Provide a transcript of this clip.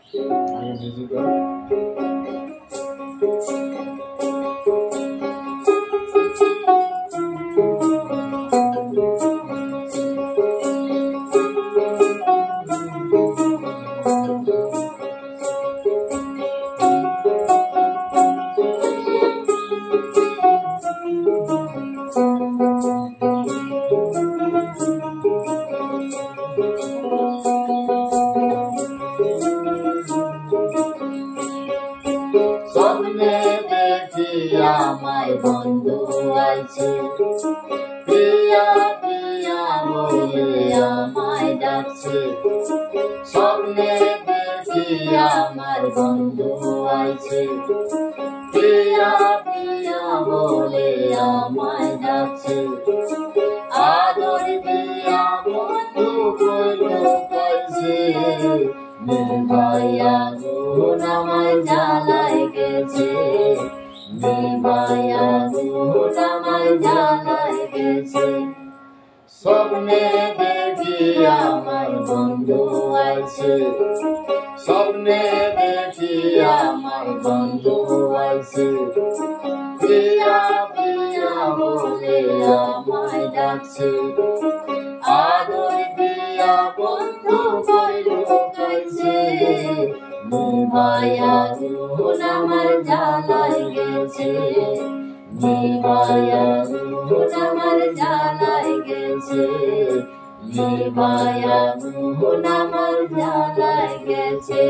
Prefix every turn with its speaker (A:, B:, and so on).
A: আগে মিউজিক দাও।
B: স্বপ্নে দেখি আমায় বন্ধু আইছে, প্রিয়া প্রিয়া বলে আমায় ডাকছে। স্বপ্নে দেখি আমার বন্ধু আইছে, প্রিয়া প্রিয়া বলে আমায় ডাকছে। আদর দিয়া বন্ধু কইল পাইছে, নিভাইয়া গুণ আমার জ্বালায় গেছে, নিভাইয়া গুণ আমার জ্বালায় গেছে। স্বপ্নে দেখি আমার বন্ধু আইছে, স্বপ্নে দেখি আমার বন্ধু আইছে, প্রিয়া প্রিয়া বলে আমায় ডাকছে। আদর দিয়া বন্ধু কইল পাইছে, নিভাইয়া গুণ আমার জ্বালায় গেছে, নিভাইয়া গুণ আমার জ্বালায় গেছে, নিভাইয়া গুণ আমার জ্বালায় গেছে।